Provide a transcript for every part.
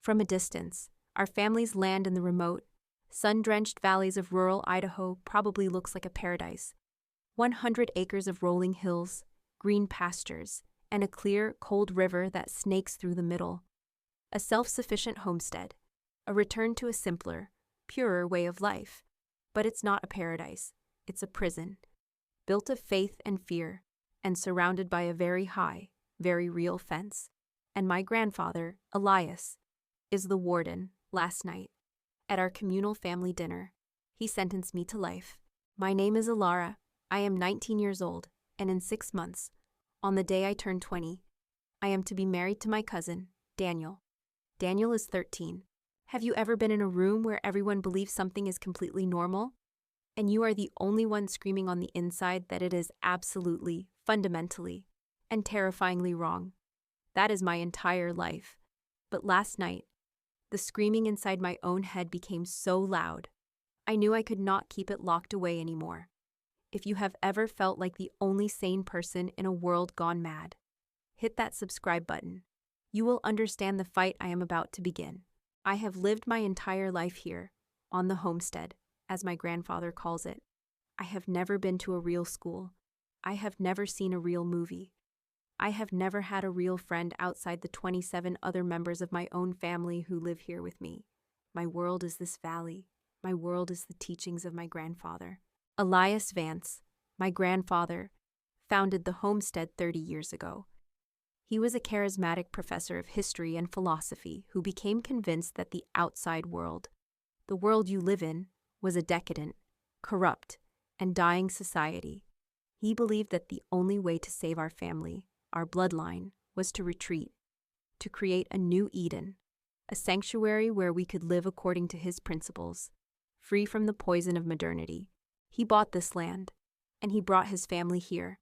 From a distance, our family's land in the remote, sun-drenched valleys of rural Idaho probably looks like a paradise. 100 acres of rolling hills, green pastures, and a clear, cold river that snakes through the middle. A self-sufficient homestead, a return to a simpler, purer way of life. But it's not a paradise, it's a prison, built of faith and fear, and surrounded by a very high, very real fence. And my grandfather, Elias, is the warden. Last night, at our communal family dinner, he sentenced me to life. My name is Alara. I am 19 years old, and in 6 months, on the day I turn 20, I am to be married to my cousin, Daniel. Daniel is 13. Have you ever been in a room where everyone believes something is completely normal, and you are the only one screaming on the inside that it is absolutely, fundamentally, and terrifyingly wrong? That is my entire life. But last night, the screaming inside my own head became so loud, I knew I could not keep it locked away anymore. If you have ever felt like the only sane person in a world gone mad, hit that subscribe button. You will understand the fight I am about to begin. I have lived my entire life here, on the homestead, as my grandfather calls it. I have never been to a real school. I have never seen a real movie. I have never had a real friend outside the 27 other members of my own family who live here with me. My world is this valley. My world is the teachings of my grandfather. Elias Vance, my grandfather, founded the homestead 30 years ago. He was a charismatic professor of history and philosophy who became convinced that the outside world, the world you live in, was a decadent, corrupt, and dying society. He believed that the only way to save our family, our bloodline, was to retreat, to create a new Eden, a sanctuary where we could live according to his principles, free from the poison of modernity. He bought this land, and he brought his family here.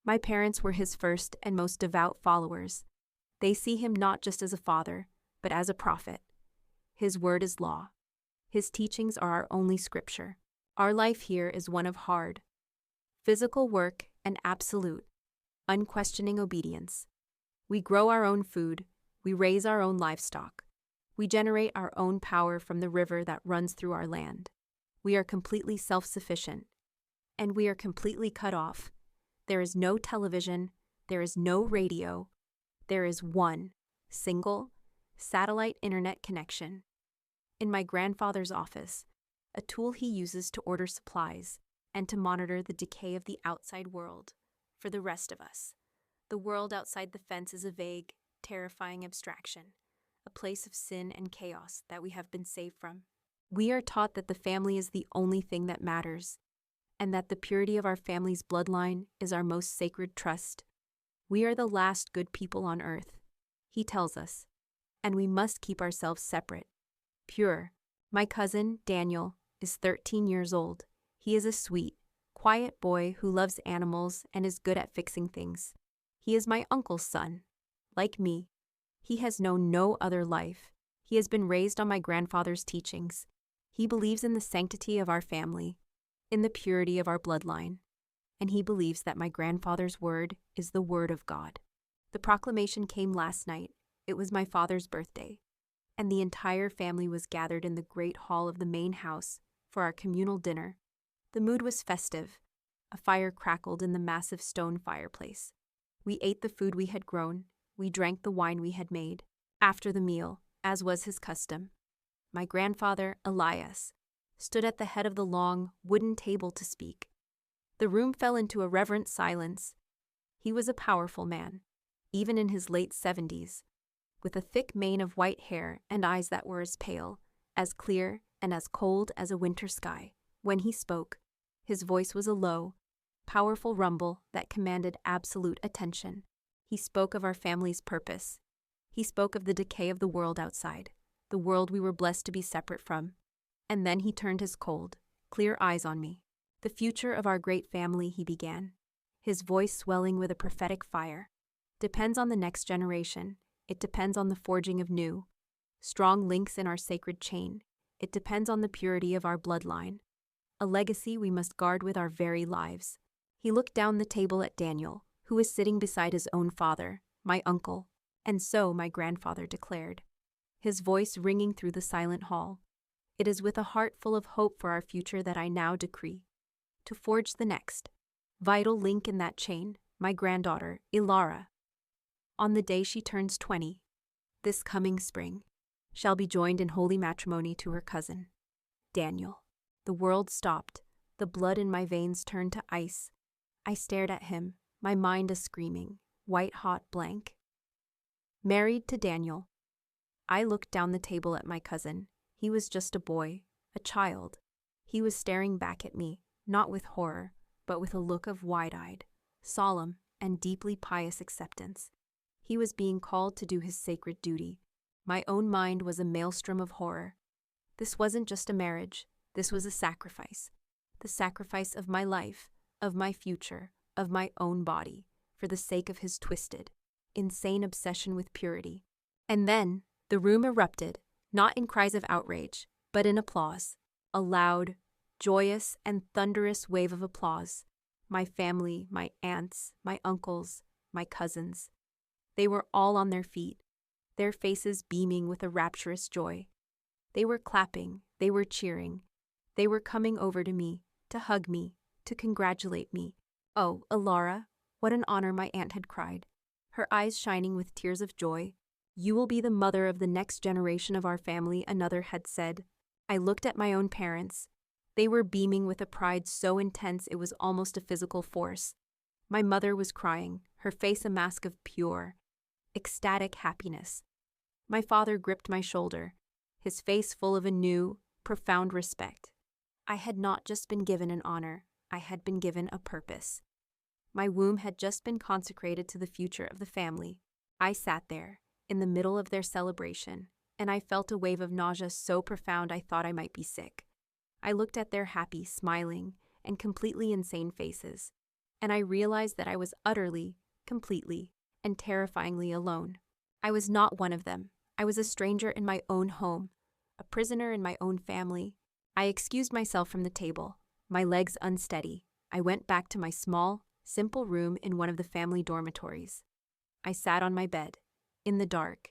My parents were his first and most devout followers. They see him not just as a father, but as a prophet. His word is law. His teachings are our only scripture. Our life here is one of hard, physical work and absolute, unquestioning obedience. We grow our own food, we raise our own livestock, we generate our own power from the river that runs through our land. We are completely self-sufficient, and we are completely cut off. There is no television, there is no radio, there is one single satellite internet connection. In my grandfather's office, a tool he uses to order supplies and to monitor the decay of the outside world. For the rest of us, the world outside the fence is a vague, terrifying abstraction, a place of sin and chaos that we have been saved from. We are taught that the family is the only thing that matters, and that the purity of our family's bloodline is our most sacred trust. We are the last good people on earth, he tells us, and we must keep ourselves separate, pure. My cousin, Daniel, is 13 years old. He is a sweet, quiet boy who loves animals and is good at fixing things. He is my uncle's son. Like me, he has known no other life. He has been raised on my grandfather's teachings. He believes in the sanctity of our family, in the purity of our bloodline, and he believes that my grandfather's word is the word of God. The proclamation came last night. It was my father's birthday, and the entire family was gathered in the great hall of the main house for our communal dinner. The mood was festive. A fire crackled in the massive stone fireplace. We ate the food we had grown. We drank the wine we had made. After the meal, as was his custom, my grandfather, Elias, stood at the head of the long, wooden table to speak. The room fell into a reverent silence. He was a powerful man, even in his late 70s, with a thick mane of white hair and eyes that were as pale, as clear, and as cold as a winter sky. When he spoke, his voice was a low, powerful rumble that commanded absolute attention. He spoke of our family's purpose. He spoke of the decay of the world outside, the world we were blessed to be separate from. And then he turned his cold, clear eyes on me. The future of our great family, he began, his voice swelling with a prophetic fire, depends on the next generation. It depends on the forging of new, strong links in our sacred chain. It depends on the purity of our bloodline, a legacy we must guard with our very lives. He looked down the table at Daniel, who was sitting beside his own father, my uncle, and so my grandfather declared. his voice ringing through the silent hall. It is with a heart full of hope for our future that I now decree to forge the next vital link in that chain, my granddaughter, Ilara. On the day she turns 20, this coming spring, shall be joined in holy matrimony to her cousin, Daniel. The world stopped. The blood in my veins turned to ice. I stared at him, my mind a screaming, white-hot blank. Married to Daniel. I looked down the table at my cousin. He was just a boy, a child. He was staring back at me, not with horror, but with a look of wide-eyed, solemn, and deeply pious acceptance. He was being called to do his sacred duty. My own mind was a maelstrom of horror. This wasn't just a marriage. This was a sacrifice. The sacrifice of my life, of my future, of my own body, for the sake of his twisted, insane obsession with purity. And then, the room erupted, not in cries of outrage, but in applause. A loud, joyous, and thunderous wave of applause. My family, my aunts, my uncles, my cousins. They were all on their feet, their faces beaming with a rapturous joy. They were clapping, they were cheering. They were coming over to me, to hug me, to congratulate me. Oh, Ilara, what an honor, my aunt had cried, her eyes shining with tears of joy. You will be the mother of the next generation of our family, another had said. I looked at my own parents. They were beaming with a pride so intense it was almost a physical force. My mother was crying, her face a mask of pure, ecstatic happiness. My father gripped my shoulder, his face full of a new, profound respect. I had not just been given an honor, I had been given a purpose. My womb had just been consecrated to the future of the family. I sat there, in the middle of their celebration, and I felt a wave of nausea so profound I thought I might be sick. I looked at their happy, smiling, and completely insane faces, and I realized that I was utterly, completely, and terrifyingly alone. I was not one of them. I was a stranger in my own home, a prisoner in my own family. I excused myself from the table, my legs unsteady. I went back to my small, simple room in one of the family dormitories. I sat on my bed, in the dark,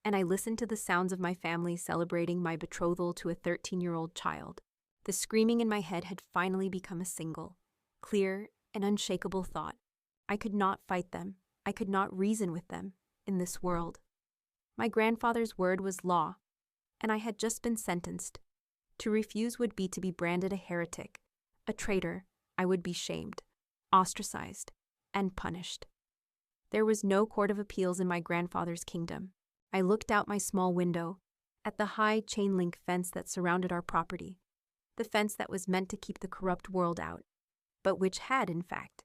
and I listened to the sounds of my family celebrating my betrothal to a 13-year-old child. The screaming in my head had finally become a single, clear, and unshakable thought. I could not fight them. I could not reason with them in this world. My grandfather's word was law, and I had just been sentenced. To refuse would be to be branded a heretic, a traitor. I would be shamed, ostracized, and punished. There was no court of appeals in my grandfather's kingdom. I looked out my small window at the high chain-link fence that surrounded our property, the fence that was meant to keep the corrupt world out, but which had, in fact,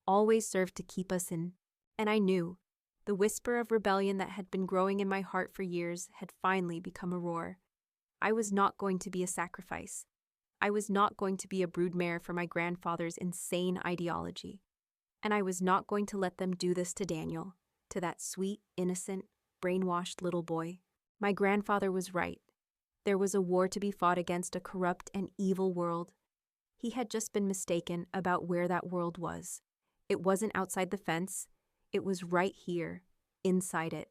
always served to keep us in. And I knew the whisper of rebellion that had been growing in my heart for years had finally become a roar. I was not going to be a sacrifice. I was not going to be a broodmare for my grandfather's insane ideology. And I was not going to let them do this to Daniel, to that sweet, innocent, brainwashed little boy. My grandfather was right. There was a war to be fought against a corrupt and evil world. He had just been mistaken about where that world was. It wasn't outside the fence. It was right here, inside it.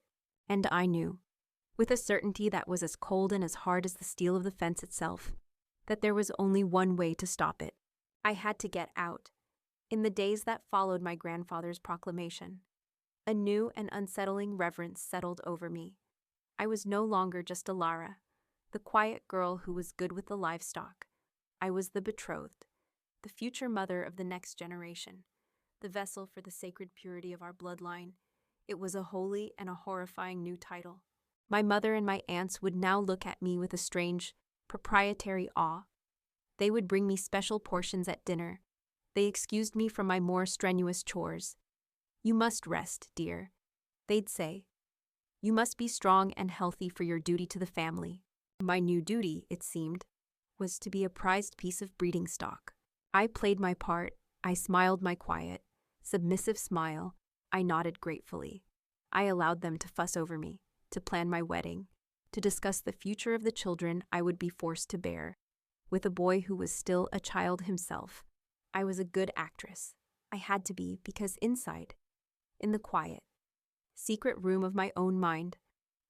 And I knew, with a certainty that was as cold and as hard as the steel of the fence itself, that there was only one way to stop it. I had to get out. In the days that followed my grandfather's proclamation, a new and unsettling reverence settled over me. I was no longer just Ilara, the quiet girl who was good with the livestock. I was the betrothed, the future mother of the next generation, the vessel for the sacred purity of our bloodline. It was a holy and a horrifying new title. My mother and my aunts would now look at me with a strange, proprietary awe. They would bring me special portions at dinner. They excused me from my more strenuous chores. You must rest, dear, they'd say. You must be strong and healthy for your duty to the family. My new duty, it seemed, was to be a prized piece of breeding stock. I played my part. I smiled my quiet, submissive smile. I nodded gratefully. I allowed them to fuss over me, to plan my wedding, to discuss the future of the children I would be forced to bear, with a boy who was still a child himself. I was a good actress. I had to be, because inside, in the quiet, secret room of my own mind,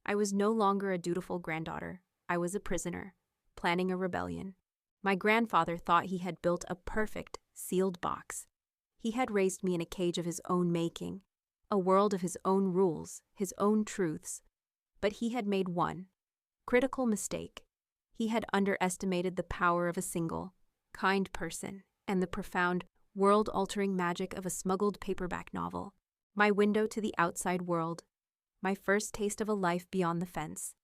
I was no longer a dutiful granddaughter. I was a prisoner, planning a rebellion. My grandfather thought he had built a perfect, sealed box. He had raised me in a cage of his own making, a world of his own rules, his own truths. But he had made one critical mistake. He had underestimated the power of a single, kind person and the profound, world-altering magic of a smuggled paperback novel. My window to the outside world, my first taste of a life beyond the fence,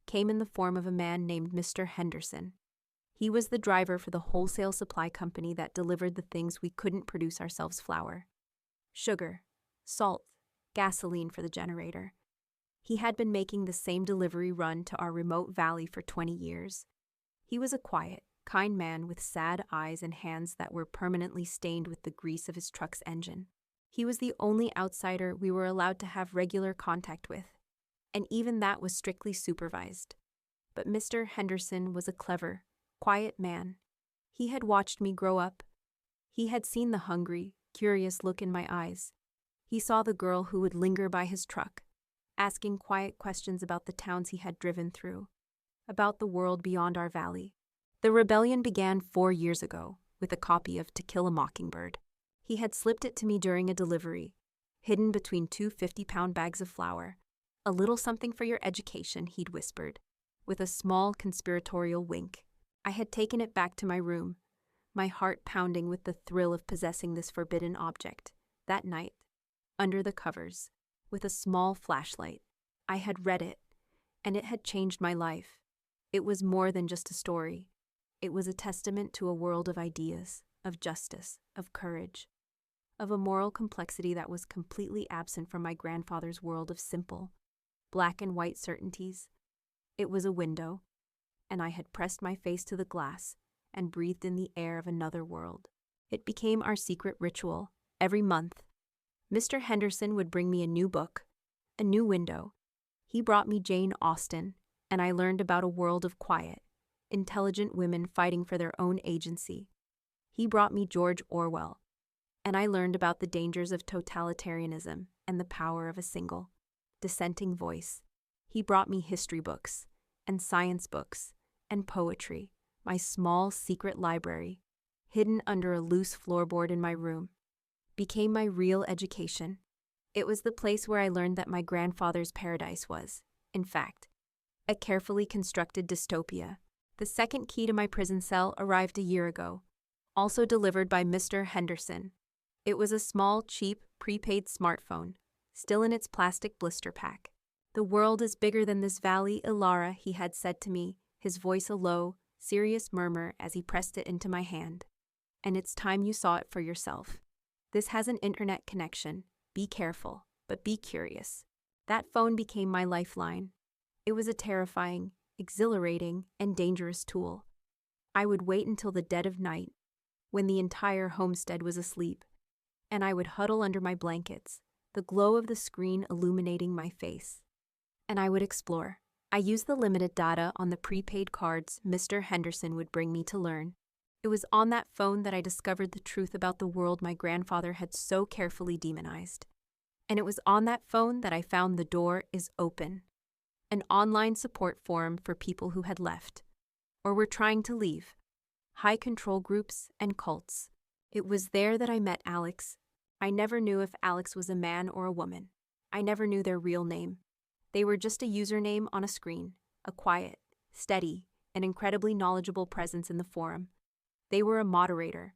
came in the form of a man named Mr. Henderson. He was the driver for the wholesale supply company that delivered the things we couldn't produce ourselves: flour, sugar, salt, gasoline for the generator. He had been making the same delivery run to our remote valley for 20 years. He was a quiet, kind man with sad eyes and hands that were permanently stained with the grease of his truck's engine. He was the only outsider we were allowed to have regular contact with, and even that was strictly supervised. But Mr. Henderson was a clever, quiet man. He had watched me grow up. He had seen the hungry, curious look in my eyes. He saw the girl who would linger by his truck, asking quiet questions about the towns he had driven through, about the world beyond our valley. The rebellion began 4 years ago with a copy of To Kill a Mockingbird. He had slipped it to me during a delivery, hidden between 2 50-pound bags of flour. "A little something for your education," he'd whispered, with a small conspiratorial wink. I had taken it back to my room, my heart pounding with the thrill of possessing this forbidden object. That night, under the covers, with a small flashlight, I had read it, and it had changed my life. It was more than just a story. It was a testament to a world of ideas, of justice, of courage, of a moral complexity that was completely absent from my grandfather's world of simple, black and white certainties. It was a window, and I had pressed my face to the glass and breathed in the air of another world. It became our secret ritual. Every month, Mr. Henderson would bring me a new book, a new window. He brought me Jane Austen, and I learned about a world of quiet, intelligent women fighting for their own agency. He brought me George Orwell, and I learned about the dangers of totalitarianism and the power of a single, dissenting voice. He brought me history books, and science books, and poetry, my small secret library, hidden under a loose floorboard in my room, became my real education. It was the place where I learned that my grandfather's paradise was, in fact, a carefully constructed dystopia. The second key to my prison cell arrived a year ago, also delivered by Mr. Henderson. It was a small, cheap, prepaid smartphone, still in its plastic blister pack. "The world is bigger than this valley, Ilara," he had said to me, his voice a low, serious murmur as he pressed it into my hand. "And it's time you saw it for yourself. This has an internet connection. Be careful, but be curious." That phone became my lifeline. It was a terrifying, exhilarating, and dangerous tool. I would wait until the dead of night, when the entire homestead was asleep, and I would huddle under my blankets, the glow of the screen illuminating my face. And I would explore. I used the limited data on the prepaid cards Mr. Henderson would bring me to learn. It was on that phone that I discovered the truth about the world my grandfather had so carefully demonized. And it was on that phone that I found The Door is Open, an online support forum for people who had left, or were trying to leave, high-control groups and cults. It was there that I met Alex. I never knew if Alex was a man or a woman. I never knew their real name. They were just a username on a screen, a quiet, steady, and incredibly knowledgeable presence in the forum. They were a moderator,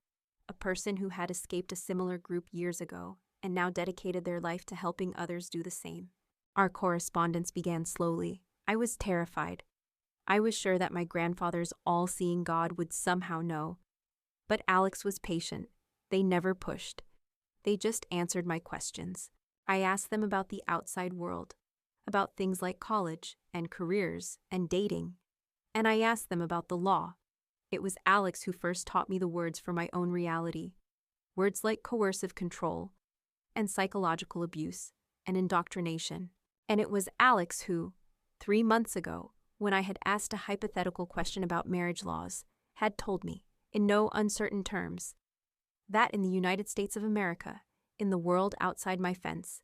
a person who had escaped a similar group years ago and now dedicated their life to helping others do the same. Our correspondence began slowly. I was terrified. I was sure that my grandfather's all-seeing God would somehow know. But Alex was patient. They never pushed. They just answered my questions. I asked them about the outside world, about things like college and careers and dating. And I asked them about the law. It was Alex who first taught me the words for my own reality. Words like coercive control and psychological abuse and indoctrination. And it was Alex who, 3 months ago, when I had asked a hypothetical question about marriage laws, had told me, in no uncertain terms, that in the United States of America, in the world outside my fence,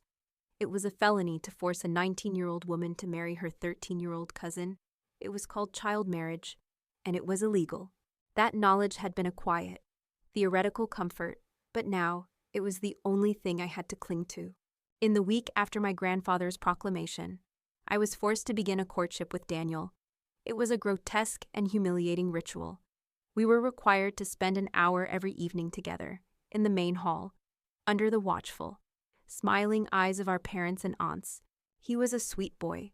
It was a felony to force a 19-year-old woman to marry her 13-year-old cousin. It was called child marriage, and it was illegal. That knowledge had been a quiet, theoretical comfort, but now it was the only thing I had to cling to. In the week after my grandfather's proclamation, I was forced to begin a courtship with Daniel. It was a grotesque and humiliating ritual. We were required to spend an hour every evening together, in the main hall, under the watchful, smiling eyes of our parents and aunts. He was a sweet boy,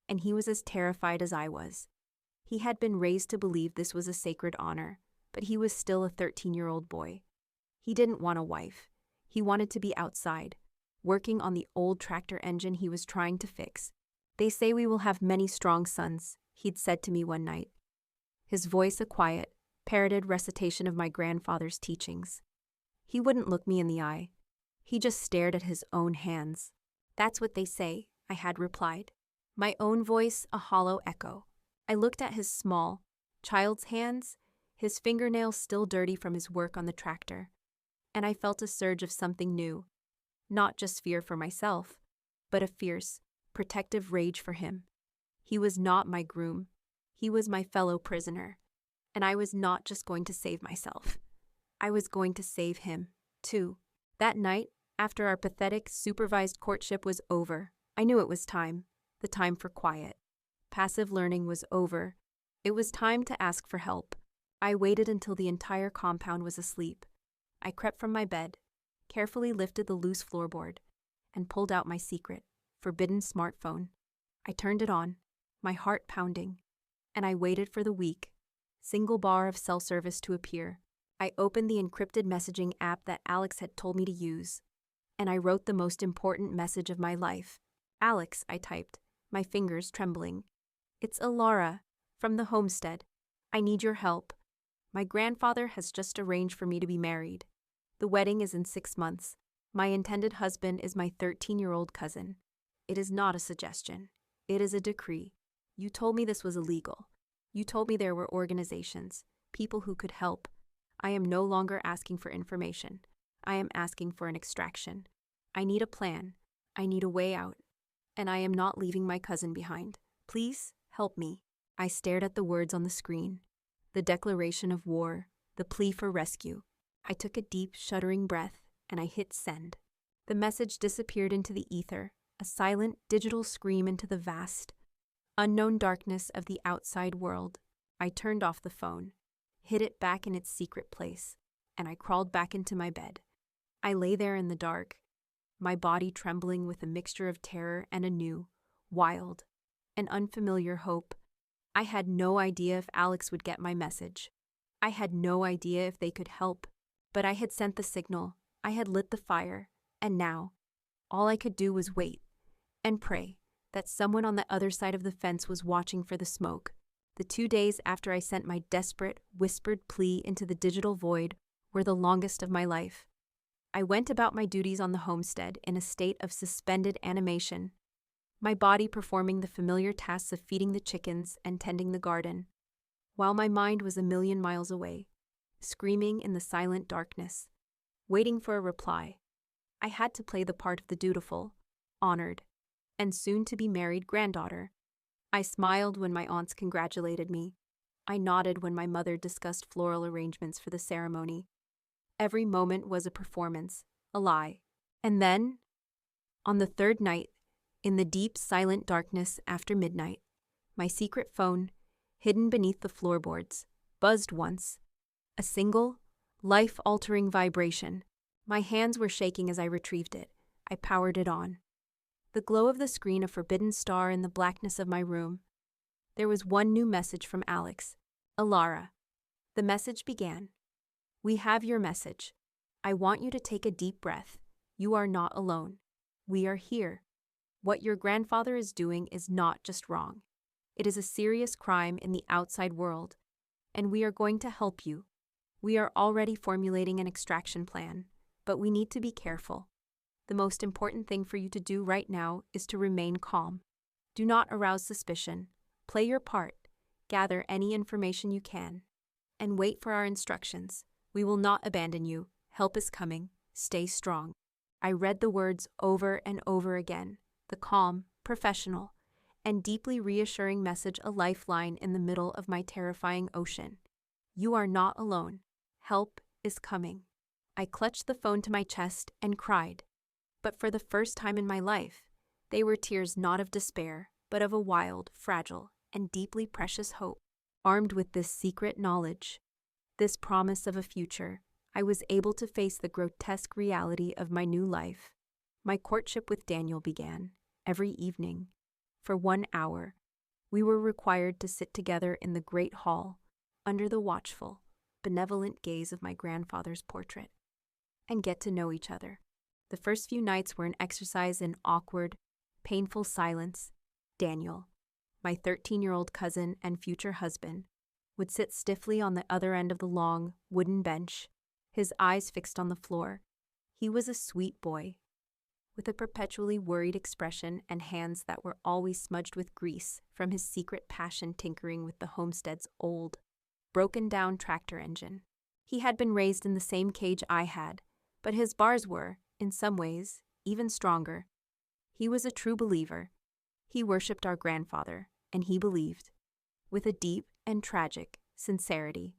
and he was as terrified as I was. He had been raised to believe this was a sacred honor, but he was still a 13-year-old boy. He didn't want a wife. He wanted to be outside, working on the old tractor engine he was trying to fix. "They say we will have many strong sons," he'd said to me one night. His voice a quiet, parroted recitation of my grandfather's teachings. He wouldn't look me in the eye. He just stared at his own hands. "That's what they say," I had replied, my own voice a hollow echo. I looked at his small, child's hands, his fingernails still dirty from his work on the tractor, and I felt a surge of something new. Not just fear for myself, but a fierce, protective rage for him. He was not my groom. He was my fellow prisoner. And I was not just going to save myself. I was going to save him, too. That night, after our pathetic, supervised courtship was over, I knew it was time. The time for quiet. Passive learning was over. It was time to ask for help. I waited until the entire compound was asleep. I crept from my bed, carefully lifted the loose floorboard, and pulled out my secret, forbidden smartphone. I turned it on, my heart pounding, and I waited for the weak, single bar of cell service to appear. I opened the encrypted messaging app that Alex had told me to use, and I wrote the most important message of my life. "Alex," I typed, my fingers trembling. "It's Alara, from the homestead. I need your help. My grandfather has just arranged for me to be married. The wedding is in 6 months. My intended husband is my 13-year-old cousin. It is not a suggestion. It is a decree. You told me this was illegal. You told me there were organizations, people who could help. I am no longer asking for information. I am asking for an extraction. I need a plan. I need a way out. And I am not leaving my cousin behind. Please, help me." I stared at the words on the screen. The declaration of war, the plea for rescue. I took a deep, shuddering breath, and I hit send. The message disappeared into the ether, a silent, digital scream into the vast, unknown darkness of the outside world. I turned off the phone, hid it back in its secret place, and I crawled back into my bed. I lay there in the dark, my body trembling with a mixture of terror and a new, wild, and unfamiliar hope. I had no idea if Alex would get my message. I had no idea if they could help, but I had sent the signal, I had lit the fire, and now, all I could do was wait and pray that someone on the other side of the fence was watching for the smoke. The 2 days after I sent my desperate, whispered plea into the digital void were the longest of my life. I went about my duties on the homestead in a state of suspended animation, my body performing the familiar tasks of feeding the chickens and tending the garden, while my mind was a million miles away, screaming in the silent darkness, waiting for a reply. I had to play the part of the dutiful, honored, and soon-to-be-married granddaughter. I smiled when my aunts congratulated me. I nodded when my mother discussed floral arrangements for the ceremony. Every moment was a performance, a lie. And then, on the third night, in the deep, silent darkness after midnight, my secret phone, hidden beneath the floorboards, buzzed once. A single, life-altering vibration. My hands were shaking as I retrieved it. I powered it on. The glow of the screen a forbidden star in the blackness of my room. There was one new message from Alex. "Alara." The message began. "We have your message. I want you to take a deep breath. You are not alone. We are here. What your grandfather is doing is not just wrong. It is a serious crime in the outside world, and we are going to help you. We are already formulating an extraction plan, but we need to be careful. The most important thing for you to do right now is to remain calm. Do not arouse suspicion. Play your part. Gather any information you can. And wait for our instructions. We will not abandon you. Help is coming. Stay strong." I read the words over and over again, the calm, professional, and deeply reassuring message, a lifeline in the middle of my terrifying ocean. You are not alone. Help is coming. I clutched the phone to my chest and cried. But for the first time in my life, they were tears not of despair, but of a wild, fragile, and deeply precious hope. Armed with this secret knowledge, this promise of a future, I was able to face the grotesque reality of my new life. My courtship with Daniel began. Every evening, for 1 hour, we were required to sit together in the great hall, under the watchful, benevolent gaze of my grandfather's portrait, and get to know each other. The first few nights were an exercise in awkward, painful silence. Daniel, my 13-year-old cousin and future husband, would sit stiffly on the other end of the long, wooden bench, his eyes fixed on the floor. He was a sweet boy, with a perpetually worried expression and hands that were always smudged with grease from his secret passion tinkering with the homestead's old, broken-down tractor engine. He had been raised in the same cage I had, but his bars were, in some ways, even stronger. He was a true believer. He worshipped our grandfather, and he believed, with a deep and tragic sincerity,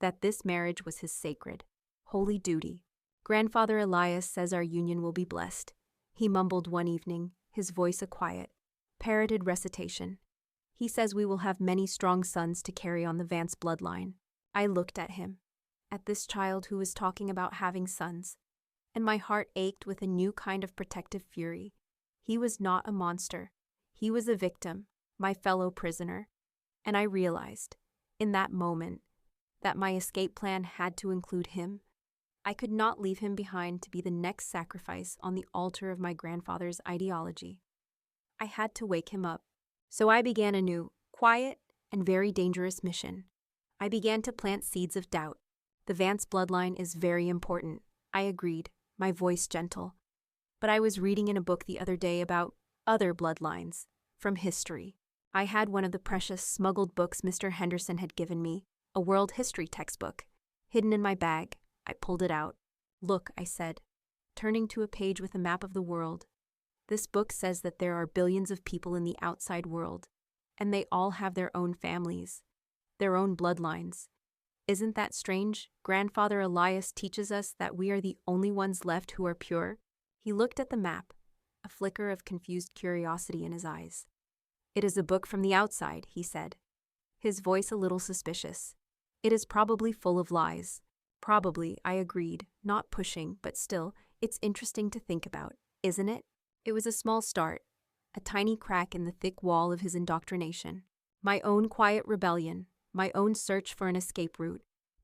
that this marriage was his sacred, holy duty. Grandfather Elias says our union will be blessed, he mumbled one evening, his voice a quiet, parroted recitation. He says we will have many strong sons to carry on the Vance bloodline. I looked at him, at this child who was talking about having sons, and my heart ached with a new kind of protective fury. He was not a monster. He was a victim, my fellow prisoner. And I realized, in that moment, that my escape plan had to include him. I could not leave him behind to be the next sacrifice on the altar of my grandfather's ideology. I had to wake him up. So I began a new, quiet, and very dangerous mission. I began to plant seeds of doubt. The Vance bloodline is very important, I agreed, my voice gentle. But I was reading in a book the other day about other bloodlines, from history. I had one of the precious smuggled books Mr. Henderson had given me, a world history textbook, hidden in my bag. I pulled it out. Look, I said, turning to a page with a map of the world. This book says that there are billions of people in the outside world, and they all have their own families, their own bloodlines. Isn't that strange? Grandfather Elias teaches us that we are the only ones left who are pure. He looked at the map, a flicker of confused curiosity in his eyes. It is a book from the outside, he said, his voice a little suspicious. It is probably full of lies. Probably, I agreed, not pushing, but still, it's interesting to think about, isn't it? It was a small start, a tiny crack in the thick wall of his indoctrination. My own quiet rebellion, my own search for an escape route,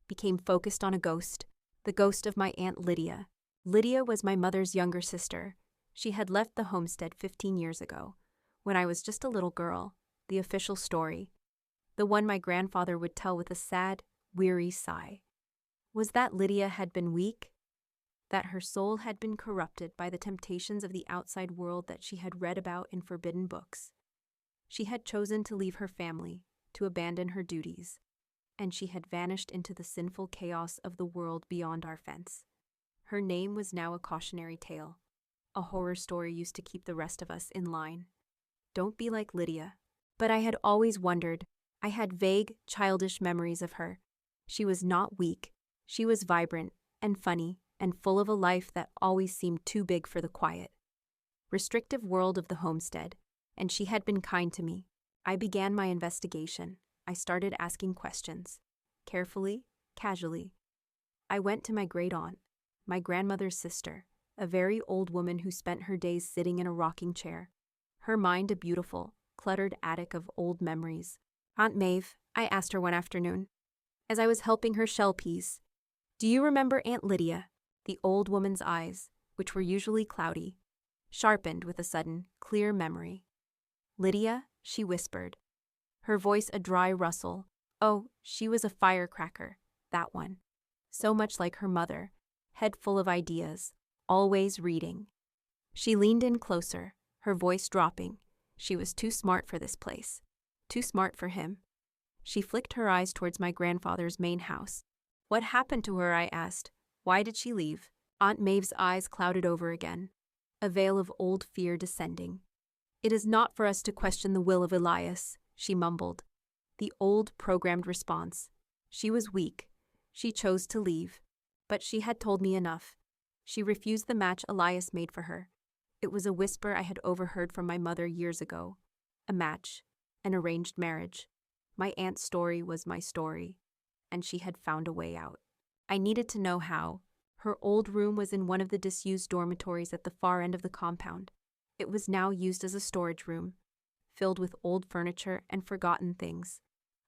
became focused on a ghost, the ghost of my Aunt Lydia. Lydia was my mother's younger sister. She had left the homestead 15 years ago, when I was just a little girl, the official story, the one my grandfather would tell with a sad, weary sigh. Was that Lydia had been weak? That her soul had been corrupted by the temptations of the outside world that she had read about in forbidden books. She had chosen to leave her family, to abandon her duties, and she had vanished into the sinful chaos of the world beyond our fence. Her name was now a cautionary tale, a horror story used to keep the rest of us in line. Don't be like Lydia. But I had always wondered. I had vague, childish memories of her. She was not weak. She was vibrant and funny and full of a life that always seemed too big for the quiet, restrictive world of the homestead, and she had been kind to me. I began my investigation. I started asking questions, carefully, casually. I went to my great-aunt, my grandmother's sister, a very old woman who spent her days sitting in a rocking chair, her mind a beautiful, cluttered attic of old memories. Aunt Maeve, I asked her one afternoon, as I was helping her shell peas, do you remember Aunt Lydia? The old woman's eyes, which were usually cloudy, sharpened with a sudden, clear memory. Lydia, she whispered, her voice a dry rustle. Oh, she was a firecracker, that one. So much like her mother, head full of ideas, always reading. She leaned in closer, her voice dropping. She was too smart for this place, too smart for him. She flicked her eyes towards my grandfather's main house. What happened to her? I asked. Why did she leave? Aunt Maeve's eyes clouded over again, a veil of old fear descending. "It is not for us to question the will of Elias," she mumbled. The old, programmed response. She was weak. She chose to leave. But she had told me enough. She refused the match Elias made for her. It was a whisper I had overheard from my mother years ago. A match. An arranged marriage. My aunt's story was my story, and she had found a way out. I needed to know how. Her old room was in one of the disused dormitories at the far end of the compound. It was now used as a storage room, filled with old furniture and forgotten things.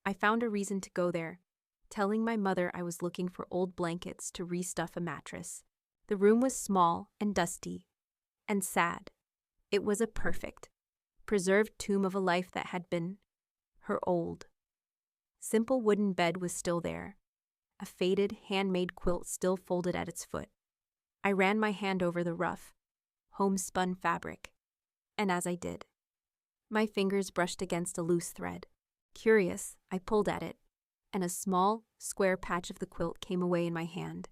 I found a reason to go there, telling my mother I was looking for old blankets to restuff a mattress. The room was small and dusty, and sad. It was a perfect, preserved tomb of a life that had been her old. Simple wooden bed was still there, a faded, handmade quilt still folded at its foot. I ran my hand over the rough, homespun fabric, and as I did, my fingers brushed against a loose thread. Curious, I pulled at it, and a small, square patch of the quilt came away in my hand,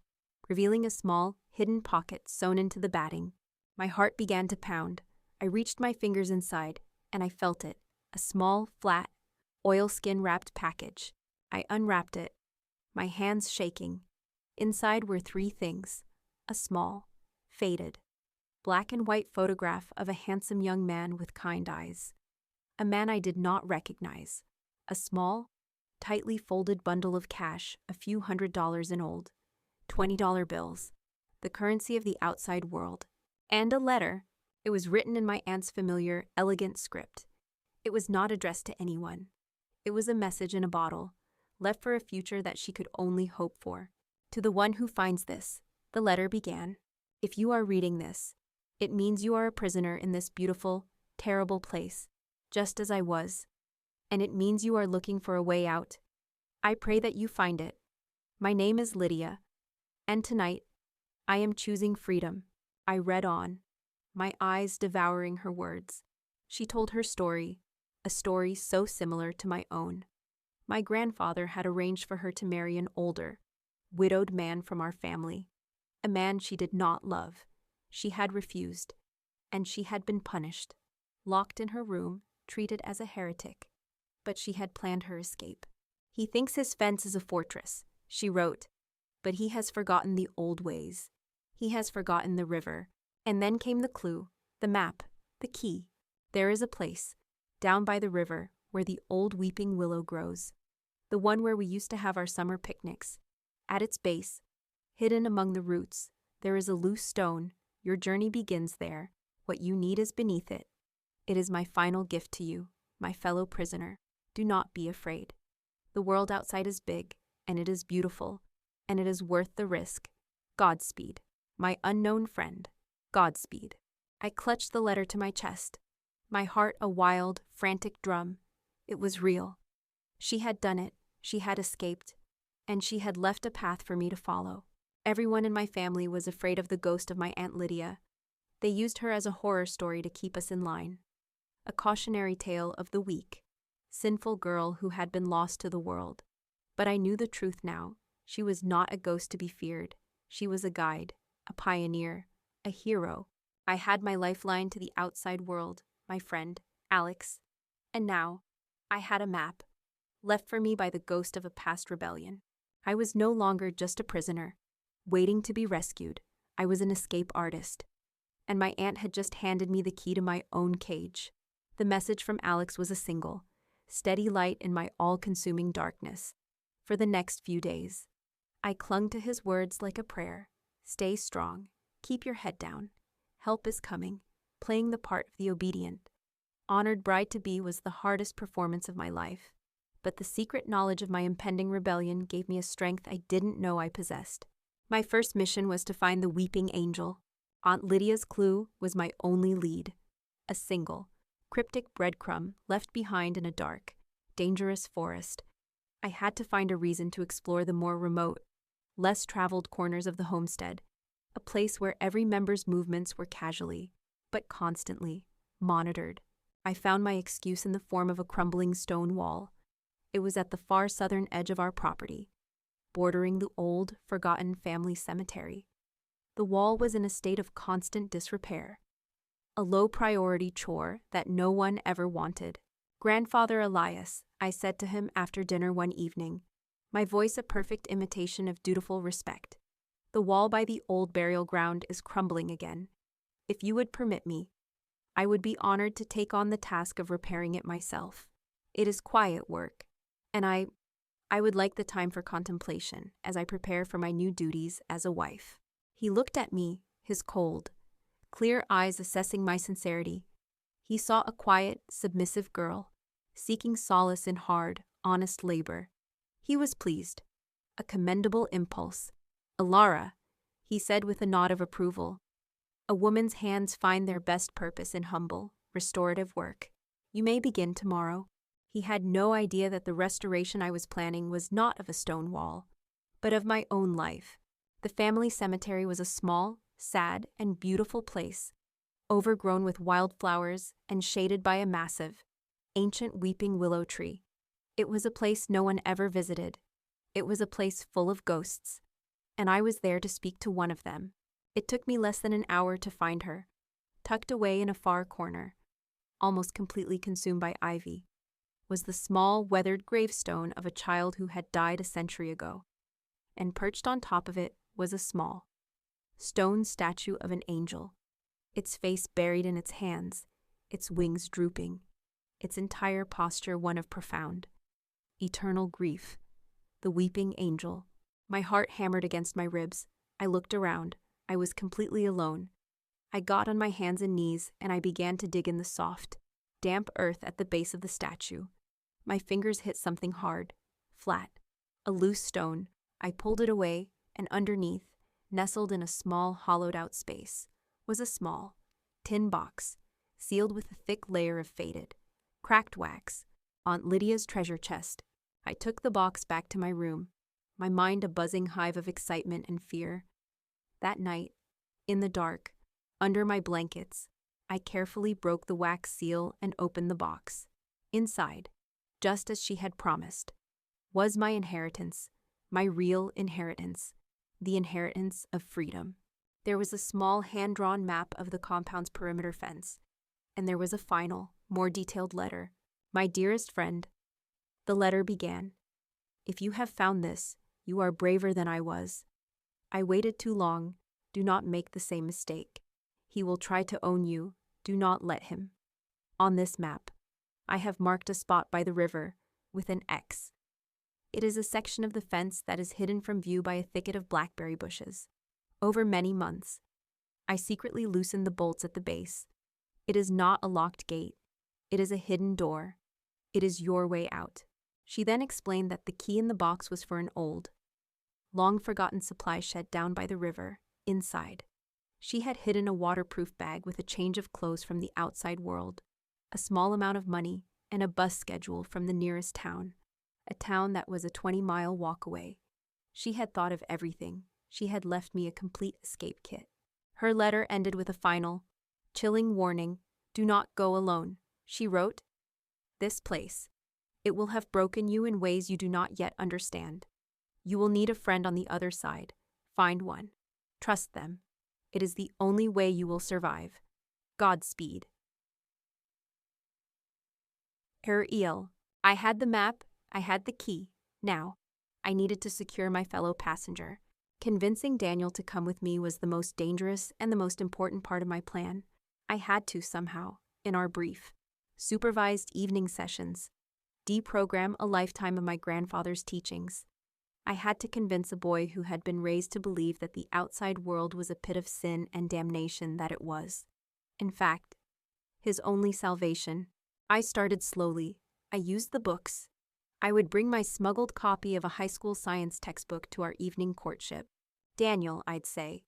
revealing a small, hidden pocket sewn into the batting. My heart began to pound. I reached my fingers inside, and I felt it, a small, flat, oilskin-wrapped package. I unwrapped it, my hands shaking. Inside were 3 things: a small, faded, black and white photograph of a handsome young man with kind eyes. A man I did not recognize. A small, tightly folded bundle of cash, a few $100s in old, $20 bills, the currency of the outside world. And a letter. It was written in my aunt's familiar, elegant script. It was not addressed to anyone. It was a message in a bottle, left for a future that she could only hope for. To the one who finds this, the letter began. If you are reading this, it means you are a prisoner in this beautiful, terrible place, just as I was. And it means you are looking for a way out. I pray that you find it. My name is Lydia, and tonight, I am choosing freedom. I read on, my eyes devouring her words. She told her story, a story so similar to my own. My grandfather had arranged for her to marry an older, widowed man from our family, a man she did not love. She had refused, and she had been punished, locked in her room, treated as a heretic. But she had planned her escape. "He thinks his fence is a fortress," she wrote, "but he has forgotten the old ways. He has forgotten the river." And then came the clue, the map, the key. There is a place, down by the river, where the old weeping willow grows. The one where we used to have our summer picnics. At its base, hidden among the roots, there is a loose stone. Your journey begins there. What you need is beneath it. It is my final gift to you, my fellow prisoner. Do not be afraid. The world outside is big, and it is beautiful, and it is worth the risk. Godspeed, my unknown friend. Godspeed. I clutched the letter to my chest, my heart a wild, frantic drum. It was real. She had done it, she had escaped, and she had left a path for me to follow. Everyone in my family was afraid of the ghost of my Aunt Lydia. They used her as a horror story to keep us in line. A cautionary tale of the weak, sinful girl who had been lost to the world. But I knew the truth now. She was not a ghost to be feared. She was a guide, a pioneer, a hero. I had my lifeline to the outside world, my friend, Alex. And now, I had a map, left for me by the ghost of a past rebellion. I was no longer just a prisoner, waiting to be rescued. I was an escape artist. And my aunt had just handed me the key to my own cage. The message from Alex was a single, steady light in my all-consuming darkness. For the next few days, I clung to his words like a prayer. Stay strong. Keep your head down. Help is coming. Playing the part of the obedient, honored bride-to-be was the hardest performance of my life. But the secret knowledge of my impending rebellion gave me a strength I didn't know I possessed. My first mission was to find the weeping angel. Aunt Lydia's clue was my only lead. A single, cryptic breadcrumb left behind in a dark, dangerous forest. I had to find a reason to explore the more remote, less traveled corners of the homestead, a place where every member's movements were casually, but constantly, monitored. I found my excuse in the form of a crumbling stone wall. It was at the far southern edge of our property, bordering the old, forgotten family cemetery. The wall was in a state of constant disrepair, a low-priority chore that no one ever wanted. "Grandfather Elias," I said to him after dinner one evening, my voice a perfect imitation of dutiful respect. "The wall by the old burial ground is crumbling again. If you would permit me, I would be honored to take on the task of repairing it myself. It is quiet work, and I would like the time for contemplation as I prepare for my new duties as a wife." He looked at me, his cold, clear eyes assessing my sincerity. He saw a quiet, submissive girl, seeking solace in hard, honest labor. He was pleased. A commendable impulse. "Alara," he said with a nod of approval, "a woman's hands find their best purpose in humble, restorative work. You may begin tomorrow." He had no idea that the restoration I was planning was not of a stone wall, but of my own life. The family cemetery was a small, sad, and beautiful place, overgrown with wildflowers and shaded by a massive, ancient weeping willow tree. It was a place no one ever visited. It was a place full of ghosts, and I was there to speak to one of them. It took me less than an hour to find her, tucked away in a far corner, almost completely consumed by ivy, was the small, weathered gravestone of a child who had died a century ago, and perched on top of it was a small, stone statue of an angel, its face buried in its hands, its wings drooping, its entire posture one of profound, eternal grief. The weeping angel. My heart hammered against my ribs. I looked around. I was completely alone. I got on my hands and knees and I began to dig in the soft, damp earth at the base of the statue. My fingers hit something hard, flat, a loose stone. I pulled it away, and underneath, nestled in a small hollowed-out space, was a small, tin box, sealed with a thick layer of faded, cracked wax, Aunt Lydia's treasure chest. I took the box back to my room, my mind a buzzing hive of excitement and fear. That night, in the dark, under my blankets, I carefully broke the wax seal and opened the box. Inside, just as she had promised, was my inheritance, my real inheritance, the inheritance of freedom. There was a small hand-drawn map of the compound's perimeter fence, and there was a final, more detailed letter. "My dearest friend," the letter began, "if you have found this, you are braver than I was. I waited too long. Do not make the same mistake. He will try to own you. Do not let him. On this map, I have marked a spot by the river with an X. It is a section of the fence that is hidden from view by a thicket of blackberry bushes. Over many months, I secretly loosened the bolts at the base. It is not a locked gate. It is a hidden door. It is your way out." She then explained that the key in the box was for an old, long-forgotten supply shed down by the river. Inside, she had hidden a waterproof bag with a change of clothes from the outside world, a small amount of money, and a bus schedule from the nearest town, a town that was a 20-mile walk away. She had thought of everything. She had left me a complete escape kit. Her letter ended with a final, chilling warning: "Do not go alone." She wrote, "This place, it will have broken you in ways you do not yet understand. You will need a friend on the other side. Find one. Trust them. It is the only way you will survive. Godspeed." Ariel. I had the map. I had the key. Now, I needed to secure my fellow passenger. Convincing Daniel to come with me was the most dangerous and the most important part of my plan. I had to somehow, in our brief, supervised evening sessions, deprogram a lifetime of my grandfather's teachings. I had to convince a boy who had been raised to believe that the outside world was a pit of sin and damnation that it was. In fact, his only salvation. I started slowly. I used the books. I would bring my smuggled copy of a high school science textbook to our evening courtship. "Daniel," I'd say,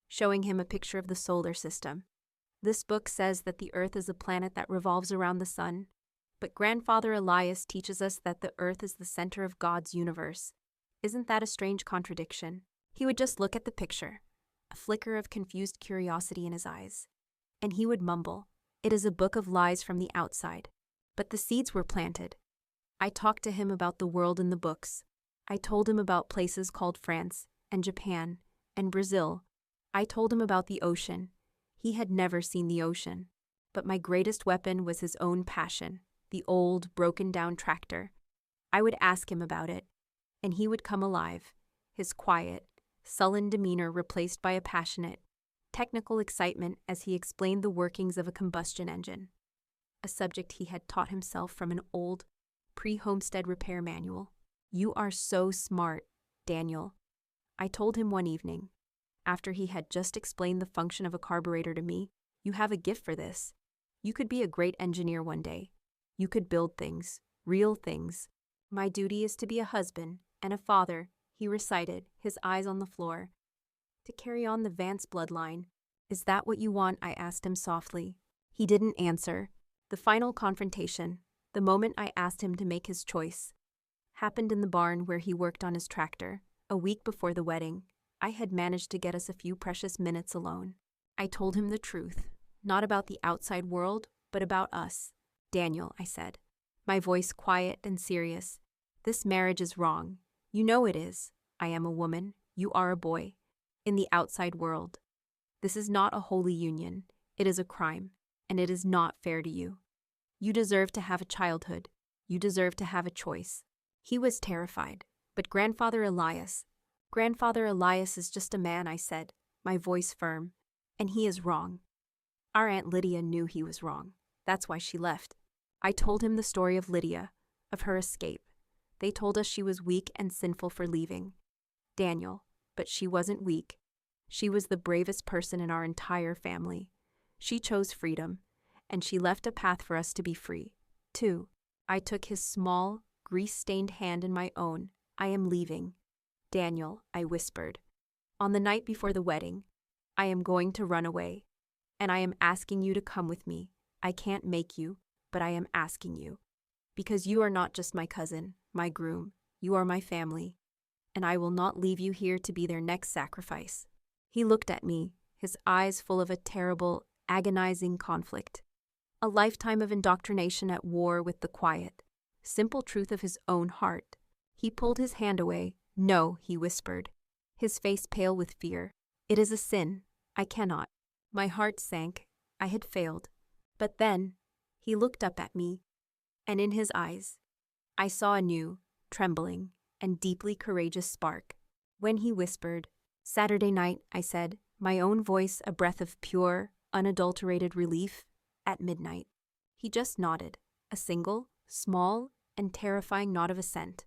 showing him a picture of the solar system. "This book says that the Earth is a planet that revolves around the sun, but Grandfather Elias teaches us that the Earth is the center of God's universe. Isn't that a strange contradiction?" He would just look at the picture, a flicker of confused curiosity in his eyes, and he would mumble, "It is a book of lies from the outside." But the seeds were planted. I talked to him about the world in the books. I told him about places called France and Japan and Brazil. I told him about the ocean. He had never seen the ocean. But my greatest weapon was his own passion, the old, broken-down tractor. I would ask him about it, and he would come alive, his quiet, sullen demeanor replaced by a passionate, technical excitement as he explained the workings of a combustion engine, a subject he had taught himself from an old, pre-Homestead repair manual. "You are so smart, Daniel," I told him one evening, after he had just explained the function of a carburetor to me. "You have a gift for this. You could be a great engineer one day. You could build things, real things." "My duty is to be a husband and a father," he recited, his eyes on the floor. "To carry on the Vance bloodline." "Is that what you want?" I asked him softly. He didn't answer. The final confrontation, the moment I asked him to make his choice, happened in the barn where he worked on his tractor. A week before the wedding, I had managed to get us a few precious minutes alone. I told him the truth, not about the outside world, but about us. "Daniel," I said, my voice quiet and serious, "this marriage is wrong. You know it is. I am a woman, you are a boy. In the outside world, this is not a holy union. It is a crime, and it is not fair to you. You deserve to have a childhood. You deserve to have a choice." He was terrified. "But Grandfather Elias..." "Grandfather Elias is just a man," I said, my voice firm, "and he is wrong. Our Aunt Lydia knew he was wrong. That's why she left." I told him the story of Lydia, of her escape. They told us she was weak and sinful for leaving. "Daniel, but she wasn't weak. She was the bravest person in our entire family. She chose freedom, and she left a path for us to be free, too." I took his small, grease-stained hand in my own. "I am leaving. Daniel," I whispered. "On the night before the wedding, I am going to run away, and I am asking you to come with me. I can't make you, but I am asking you. Because you are not just my cousin, my groom, you are my family, and I will not leave you here to be their next sacrifice." He looked at me, his eyes full of a terrible, agonizing conflict. A lifetime of indoctrination at war with the quiet, simple truth of his own heart. He pulled his hand away. "No," he whispered, his face pale with fear. "It is a sin. I cannot." My heart sank. I had failed. But then, he looked up at me, and in his eyes, I saw a new, trembling, and deeply courageous spark. When he whispered, "Saturday night," I said, my own voice a breath of pure, unadulterated relief, "at midnight." He just nodded, a single, small, and terrifying nod of assent.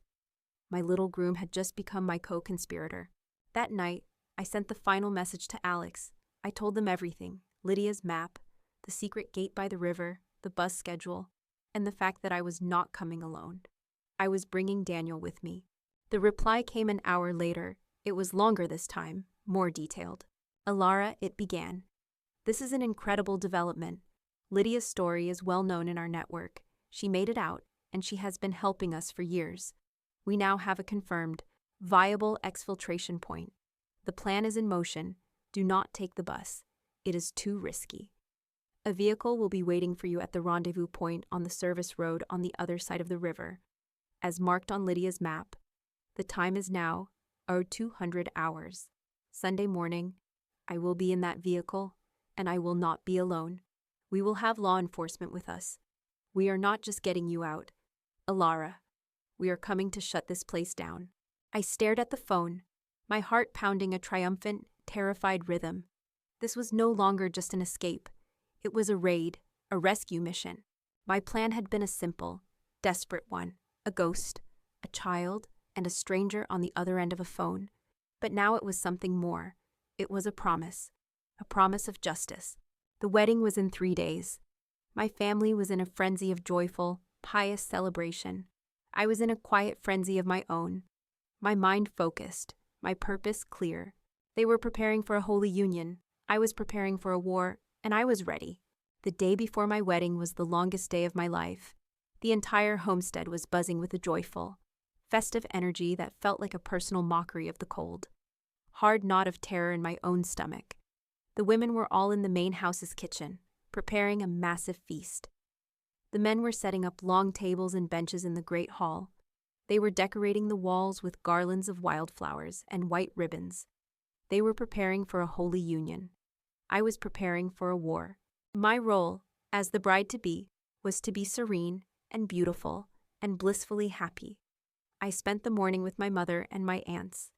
My little groom had just become my co-conspirator. That night, I sent the final message to Alex. I told them everything: Lydia's map, the secret gate by the river, the bus schedule, and the fact that I was not coming alone. I was bringing Daniel with me. The reply came an hour later. It was longer this time, more detailed. "Alara," it began. "This is an incredible development. Lydia's story is well known in our network. She made it out, and she has been helping us for years. We now have a confirmed, viable exfiltration point. The plan is in motion. Do not take the bus. It is too risky. A vehicle will be waiting for you at the rendezvous point on the service road on the other side of the river, as marked on Lydia's map. The time is now 0200 hours. Sunday morning, I will be in that vehicle, and I will not be alone. We will have law enforcement with us. We are not just getting you out. Alara, we are coming to shut this place down." I stared at the phone, my heart pounding a triumphant, terrified rhythm. This was no longer just an escape. It was a raid, a rescue mission. My plan had been a simple, desperate one: a ghost, a child, and a stranger on the other end of a phone. But now it was something more. It was a promise of justice. The wedding was in 3 days. My family was in a frenzy of joyful, pious celebration. I was in a quiet frenzy of my own, my mind focused, my purpose clear. They were preparing for a holy union. I was preparing for a war, and I was ready. The day before my wedding was the longest day of my life. The entire homestead was buzzing with a joyful, festive energy that felt like a personal mockery of the cold. Hard knot of terror in my own stomach. The women were all in the main house's kitchen, preparing a massive feast. The men were setting up long tables and benches in the great hall. They were decorating the walls with garlands of wildflowers and white ribbons. They were preparing for a holy union. I was preparing for a war. My role, as the bride-to-be, was to be serene and beautiful and blissfully happy. I spent the morning with my mother and my aunts,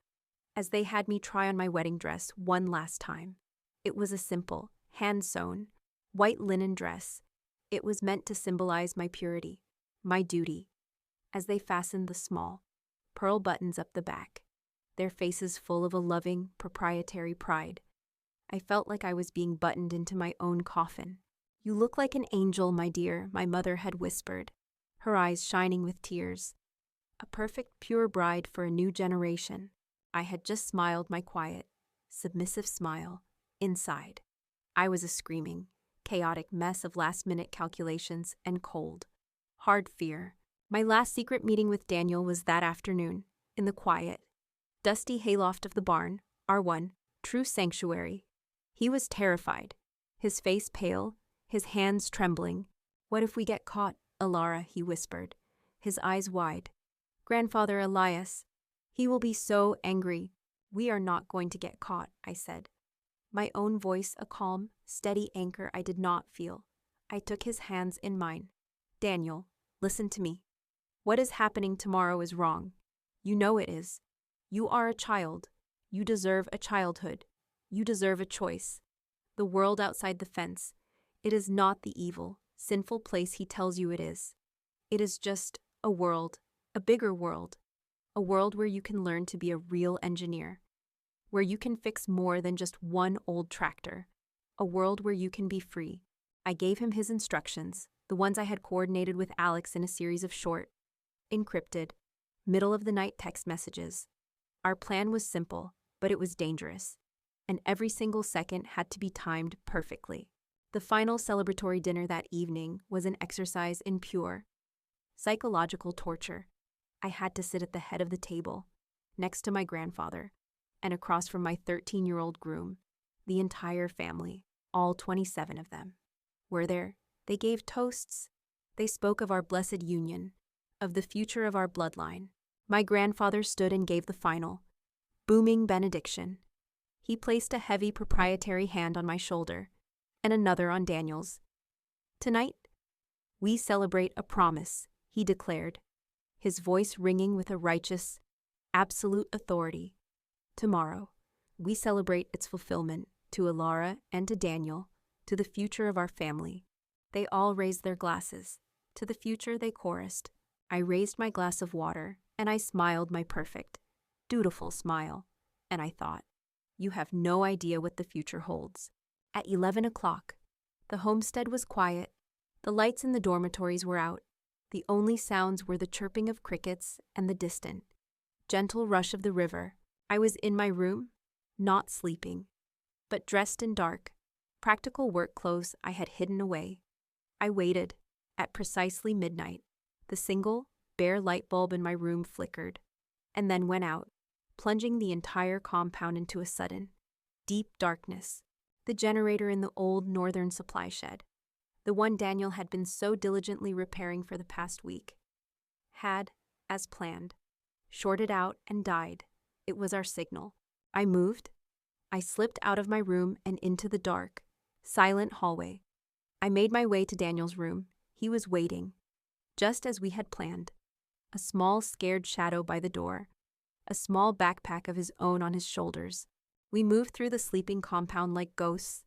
as they had me try on my wedding dress one last time. It was a simple, hand-sewn, white linen dress. It was meant to symbolize my purity, my duty, as they fastened the small, pearl buttons up the back, their faces full of a loving, proprietary pride. I felt like I was being buttoned into my own coffin. "You look like an angel, my dear," my mother had whispered, her eyes shining with tears. A perfect, pure bride for a new generation. I had just smiled my quiet, submissive smile. Inside, I was a screaming, chaotic mess of last-minute calculations and cold, hard fear. My last secret meeting with Daniel was that afternoon, in the quiet, dusty hayloft of the barn, our one true sanctuary. He was terrified, his face pale, his hands trembling. "What if we get caught, Alara?" he whispered, his eyes wide. "Grandfather Elias, he will be so angry." "We are not going to get caught," I said, my own voice a calm, steady anchor I did not feel. I took his hands in mine. "Daniel, listen to me. What is happening tomorrow is wrong. You know it is. You are a child. You deserve a childhood. You deserve a choice. The world outside the fence, it is not the evil, sinful place he tells you it is. It is just a world, a bigger world, a world where you can learn to be a real engineer, where you can fix more than just one old tractor, a world where you can be free." I gave him his instructions, the ones I had coordinated with Alex in a series of short, encrypted, middle-of-the-night text messages. Our plan was simple, but it was dangerous, and every single second had to be timed perfectly. The final celebratory dinner that evening was an exercise in pure psychological torture. I had to sit at the head of the table, next to my grandfather, and across from my 13-year-old groom. The entire family, all 27 of them, were there. They gave toasts. They spoke of our blessed union, of the future of our bloodline. My grandfather stood and gave the final, booming benediction. He placed a heavy proprietary hand on my shoulder, and another on Daniel's. "Tonight, we celebrate a promise," he declared, his voice ringing with a righteous, absolute authority. "Tomorrow, we celebrate its fulfillment to Alara and to Daniel, to the future of our family." They all raised their glasses. To the future, they chorused. I raised my glass of water, and I smiled my perfect, dutiful smile, and I thought, you have no idea what the future holds. At 11 o'clock, the homestead was quiet. The lights in the dormitories were out. The only sounds were the chirping of crickets and the distant, gentle rush of the river. I was in my room, not sleeping, but dressed in dark, practical work clothes I had hidden away. I waited. At precisely midnight, the single, bare light bulb in my room flickered, and then went out, plunging the entire compound into a sudden, deep darkness. The generator in the old northern supply shed, the one Daniel had been so diligently repairing for the past week, had, as planned, shorted out and died. It was our signal. I moved. I slipped out of my room and into the dark, silent hallway. I made my way to Daniel's room. He was waiting, just as we had planned. A small, scared shadow by the door, a small backpack of his own on his shoulders. We moved through the sleeping compound like ghosts,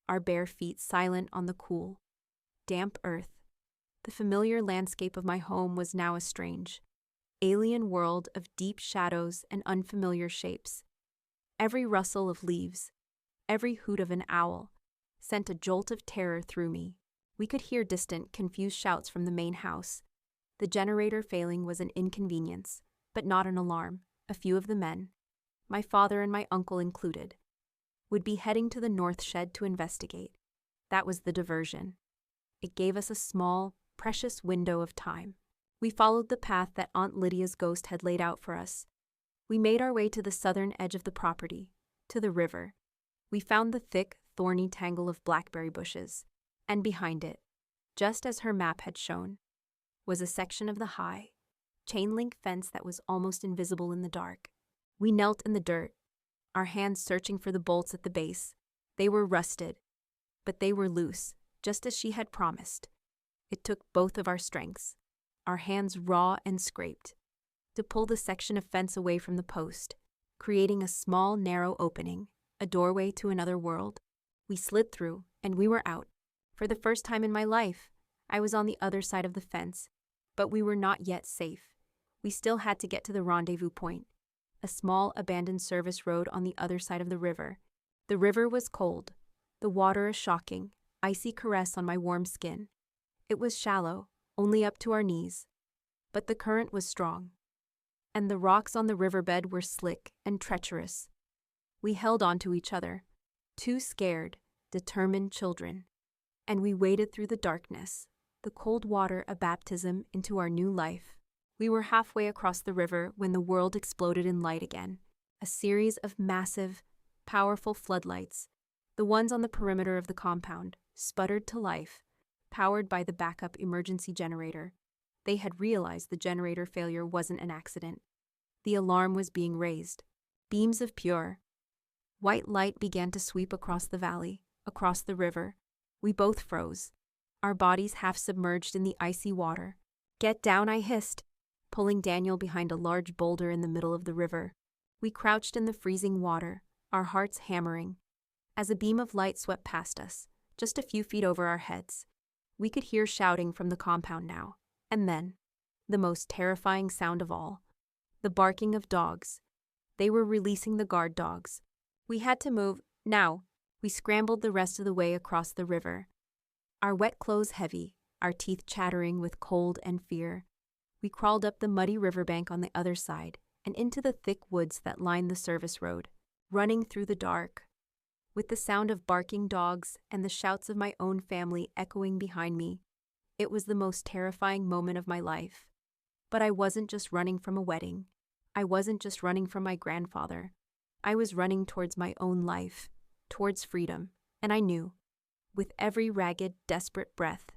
our bare feet silent on the cool, damp earth. The familiar landscape of my home was now a strange, alien world of deep shadows and unfamiliar shapes. Every rustle of leaves, every hoot of an owl, sent a jolt of terror through me. We could hear distant, confused shouts from the main house. The generator failing was an inconvenience, but not an alarm. A few of the men, my father and my uncle included, would be heading to the north shed to investigate. That was the diversion. It gave us a small, precious window of time. We followed the path that Aunt Lydia's ghost had laid out for us. We made our way to the southern edge of the property, to the river. We found the thick, thorny tangle of blackberry bushes, and behind it, just as her map had shown, was a section of the high, chain-link fence that was almost invisible in the dark. We knelt in the dirt, our hands searching for the bolts at the base. They were rusted, but they were loose, just as she had promised. It took both of our strengths, our hands raw and scraped, to pull the section of fence away from the post, creating a small, narrow opening, a doorway to another world. We slid through, and we were out. For the first time in my life, I was on the other side of the fence, but we were not yet safe. We still had to get to the rendezvous point, a small abandoned service road on the other side of the river. The river was cold, the water a shocking, icy caress on my warm skin. It was shallow, only up to our knees, but the current was strong, and the rocks on the riverbed were slick and treacherous. We held on to each other, two scared, determined children, and we waded through the darkness, the cold water a baptism into our new life. We were halfway across the river when the world exploded in light again, a series of massive, powerful floodlights. The ones on the perimeter of the compound sputtered to life, powered by the backup emergency generator. They had realized the generator failure wasn't an accident. The alarm was being raised. Beams of pure, white light began to sweep across the valley, across the river. We both froze, our bodies half submerged in the icy water. "Get down," I hissed, pulling Daniel behind a large boulder in the middle of the river. We crouched in the freezing water, our hearts hammering. As a beam of light swept past us, just a few feet over our heads, we could hear shouting from the compound now. And then, the most terrifying sound of all, the barking of dogs. They were releasing the guard dogs. We had to move, now. We scrambled the rest of the way across the river, our wet clothes heavy, our teeth chattering with cold and fear. We crawled up the muddy riverbank on the other side and into the thick woods that lined the service road, running through the dark, with the sound of barking dogs and the shouts of my own family echoing behind me. It was the most terrifying moment of my life. But I wasn't just running from a wedding. I wasn't just running from my grandfather. I was running towards my own life, towards freedom, and I knew, with every ragged, desperate breath,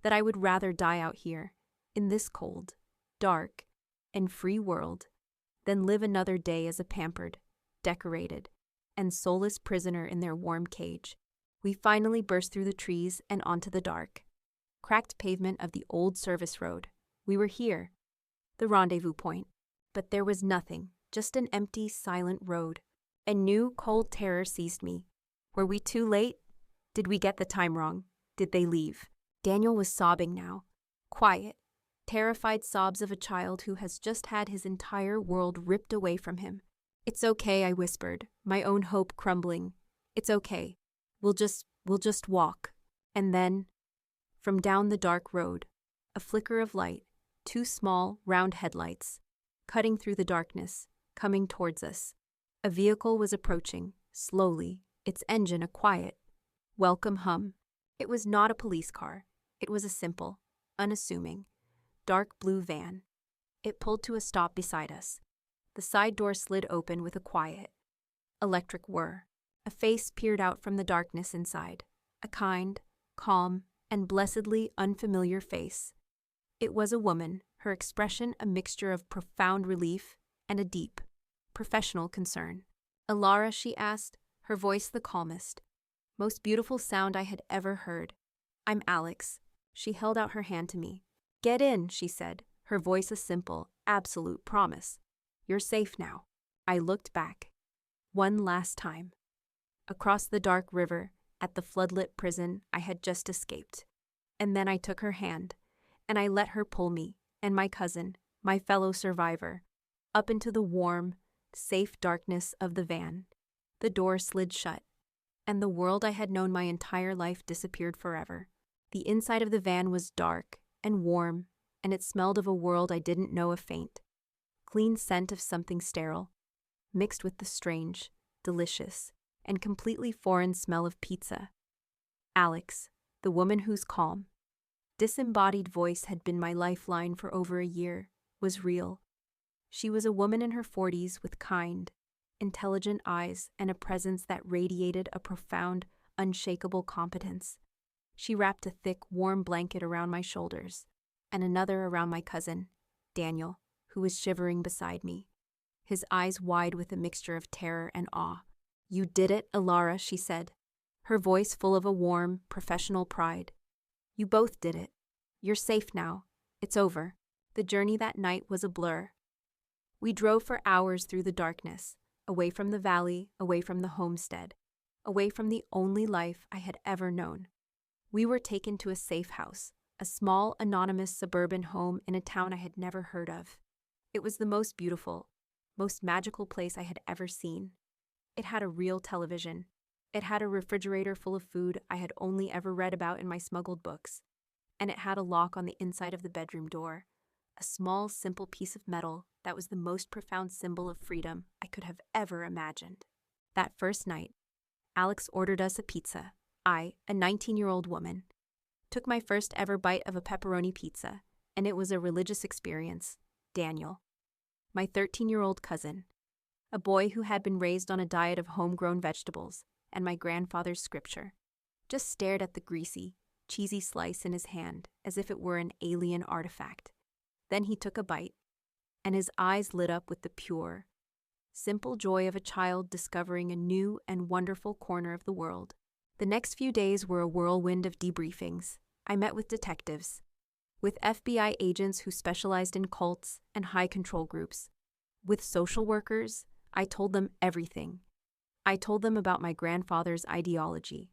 that I would rather die out here, in this cold, dark, and free world, than live another day as a pampered, decorated, and soulless prisoner in their warm cage. We finally burst through the trees and onto the dark, cracked pavement of the old service road. We were here, the rendezvous point, but there was nothing, just an empty, silent road. A new, cold terror seized me. Were we too late? Did we get the time wrong? Did they leave? Daniel was sobbing now, quiet, terrified sobs of a child who has just had his entire world ripped away from him. "It's okay," I whispered, my own hope crumbling. "It's okay. We'll just walk." And then, from down the dark road, a flicker of light, two small, round headlights, cutting through the darkness, coming towards us. A vehicle was approaching, slowly, its engine a quiet, welcome hum. It was not a police car. It was a simple, unassuming, dark blue van. It pulled to a stop beside us. The side door slid open with a quiet, electric whir. A face peered out from the darkness inside, a kind, calm, and blessedly unfamiliar face. It was a woman, her expression a mixture of profound relief and a deep, professional concern. "Alara," she asked, her voice the calmest, most beautiful sound I had ever heard. "I'm Alex." She held out her hand to me. "Get in," she said, her voice a simple, absolute promise. "You're safe now." I looked back. One last time. Across the dark river, at the floodlit prison I had just escaped. And then I took her hand, and I let her pull me, and my cousin, my fellow survivor, up into the warm, safe darkness of the van. The door slid shut, and the world I had known my entire life disappeared forever. The inside of the van was dark and warm, and it smelled of a world I didn't know a faint, clean scent of something sterile, mixed with the strange, delicious, and completely foreign smell of pizza. Alex, the woman whose calm, disembodied voice had been my lifeline for over a year, was real. She was a woman in her 40s with kind, intelligent eyes and a presence that radiated a profound, unshakable competence. She wrapped a thick, warm blanket around my shoulders, and another around my cousin, Daniel, who was shivering beside me. his eyes wide with a mixture of terror and awe. "You did it, Alara," she said, her voice full of a warm, professional pride. "You both did it. You're safe now. It's over." The journey that night was a blur. We drove for hours through the darkness, away from the valley, away from the homestead, away from the only life I had ever known. We were taken to a safe house, a small, anonymous suburban home in a town I had never heard of. It was the most beautiful, most magical place I had ever seen. It had a real television. It had a refrigerator full of food I had only ever read about in my smuggled books. And it had a lock on the inside of the bedroom door, a small, simple piece of metal that was the most profound symbol of freedom I could have ever imagined. That first night, Alex ordered us a pizza. I, a 19-year-old woman, took my first ever bite of a pepperoni pizza, and it was a religious experience. Daniel, my 13-year-old cousin, a boy who had been raised on a diet of homegrown vegetables and my grandfather's scripture, just stared at the greasy, cheesy slice in his hand as if it were an alien artifact. Then he took a bite, and his eyes lit up with the pure, simple joy of a child discovering a new and wonderful corner of the world. The next few days were a whirlwind of debriefings. I met with detectives, with FBI agents who specialized in cults and high control groups. With social workers, I told them everything. I told them about my grandfather's ideology,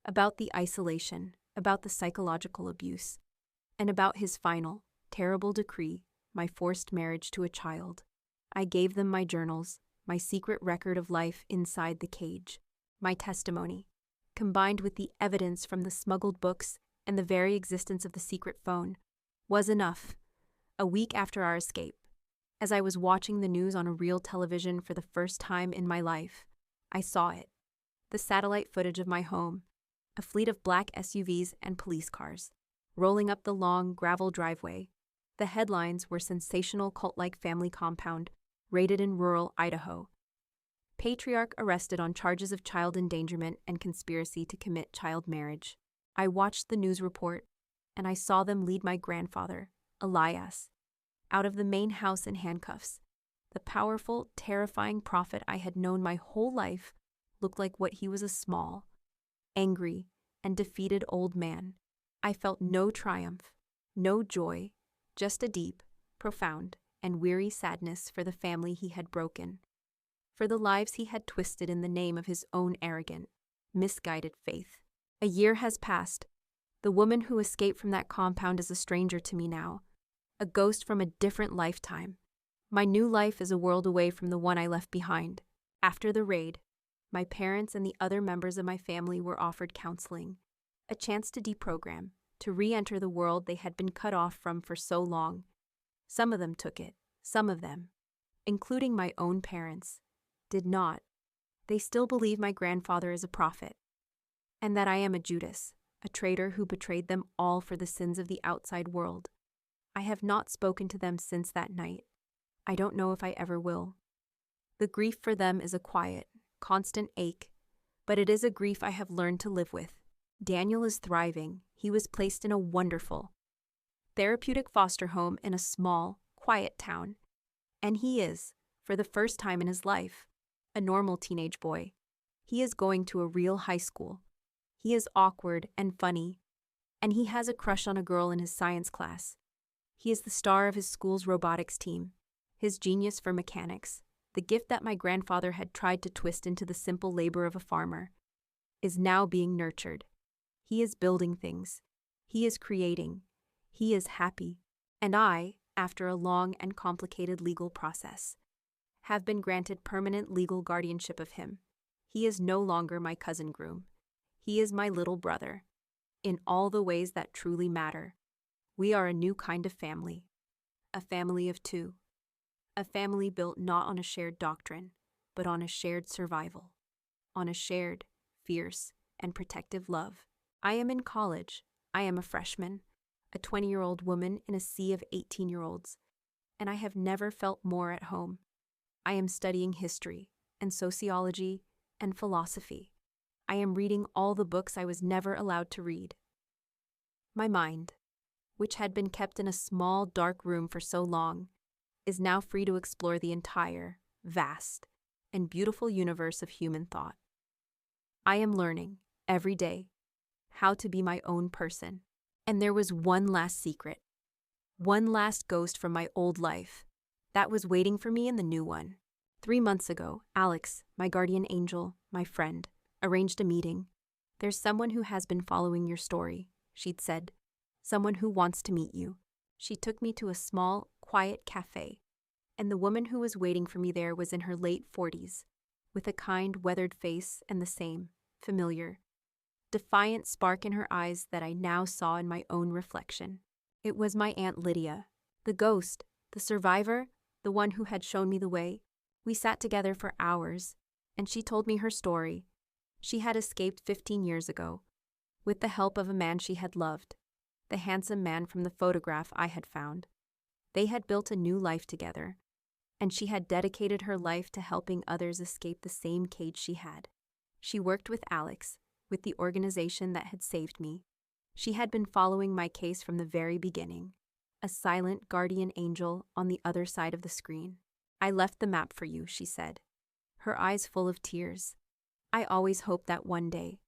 about the isolation, about the psychological abuse, and about his final, terrible decree, my forced marriage to a child. I gave them my journals, my secret record of life inside the cage, my testimony, combined with the evidence from the smuggled books and the very existence of the secret phone, was enough. A week after our escape, as I was watching the news on a real television for the first time in my life, I saw it. The satellite footage of my home, a fleet of black SUVs and police cars, rolling up the long gravel driveway. The headlines were sensational cult-like family compound, raided in rural Idaho. Patriarch arrested on charges of child endangerment and conspiracy to commit child marriage. I watched the news report, and I saw them lead my grandfather, Elias, out of the main house in handcuffs. The powerful, terrifying prophet I had known my whole life looked like what he was, a small, angry, and defeated old man. I felt no triumph, no joy, just a deep, profound, and weary sadness for the family he had broken, for the lives he had twisted in the name of his own arrogant, misguided faith. A year has passed. The woman who escaped from that compound is a stranger to me now, a ghost from a different lifetime. My new life is a world away from the one I left behind. After the raid, my parents and the other members of my family were offered counseling, a chance to deprogram, to re-enter the world they had been cut off from for so long. Some of them took it. Some of them, including my own parents, did not. They still believe my grandfather is a prophet, and that I am a Judas, a traitor who betrayed them all for the sins of the outside world. I have not spoken to them since that night. I don't know if I ever will. The grief for them is a quiet, constant ache, but it is a grief I have learned to live with. Daniel is thriving. He was placed in a wonderful, therapeutic foster home in a small, quiet town, and he is, for the first time in his life, a normal teenage boy. He is going to a real high school. He is awkward and funny, and he has a crush on a girl in his science class. He is the star of his school's robotics team, his genius for mechanics, the gift that my grandfather had tried to twist into the simple labor of a farmer, is now being nurtured. He is building things. He is creating. He is happy. And I, after a long and complicated legal process, have been granted permanent legal guardianship of him. He is no longer my cousin groom. He is my little brother. In all the ways that truly matter, we are a new kind of family. A family of two. A family built not on a shared doctrine, but on a shared survival. On a shared, fierce, and protective love. I am in college. I am a freshman, a 20-year-old woman in a sea of 18-year-olds, and I have never felt more at home. I am studying history and sociology and philosophy. I am reading all the books I was never allowed to read. My mind, which had been kept in a small, dark room for so long, is now free to explore the entire, vast, and beautiful universe of human thought. I am learning, every day, how to be my own person. And there was one last secret, one last ghost from my old life that was waiting for me in the new one. 3 months ago, Alex, my guardian angel, my friend, arranged a meeting. There's someone who has been following your story, she'd said. Someone who wants to meet you. She took me to a small, quiet cafe, and the woman who was waiting for me there was in her late 40s, with a kind, weathered face and the same, familiar, defiant spark in her eyes that I now saw in my own reflection. It was my Aunt Lydia, the ghost, the survivor, the one who had shown me the way. We sat together for hours, and she told me her story. She had escaped 15 years ago, with the help of a man she had loved, the handsome man from the photograph I had found. They had built a new life together, and she had dedicated her life to helping others escape the same cage she had. She worked with Alex, with the organization that had saved me. She had been following my case from the very beginning, a silent guardian angel on the other side of the screen. I left the map for you, she said, her eyes full of tears. I always hoped that one day,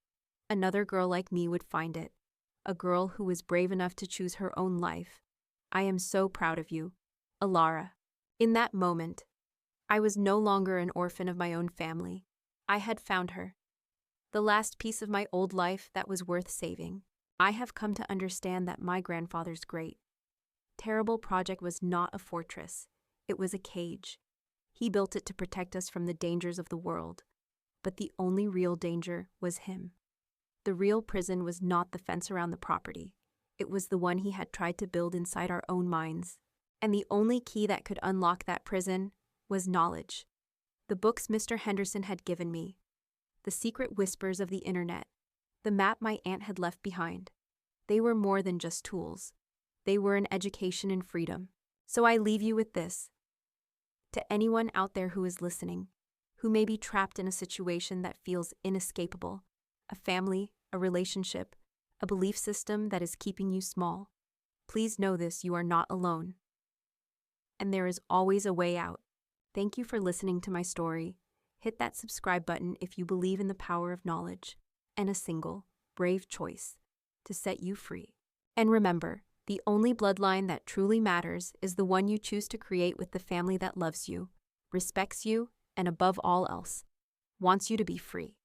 another girl like me would find it, a girl who was brave enough to choose her own life. I am so proud of you, Alara. In that moment, I was no longer an orphan of my own family. I had found her, the last piece of my old life that was worth saving. I have come to understand that my grandfather's great, terrible project was not a fortress. It was a cage. He built it to protect us from the dangers of the world, but the only real danger was him. The real prison was not the fence around the property. It was the one he had tried to build inside our own minds. And the only key that could unlock that prison was knowledge. The books Mr. Henderson had given me, the secret whispers of the internet, the map my aunt had left behind. They were more than just tools. They were an education in freedom. So I leave you with this. To anyone out there who is listening, who may be trapped in a situation that feels inescapable, a family, a relationship, a belief system that is keeping you small, please know this: you are not alone. And there is always a way out. Thank you for listening to my story. Hit that subscribe button if you believe in the power of knowledge and a single, brave choice to set you free. And remember, the only bloodline that truly matters is the one you choose to create with the family that loves you, respects you, and above all else, wants you to be free.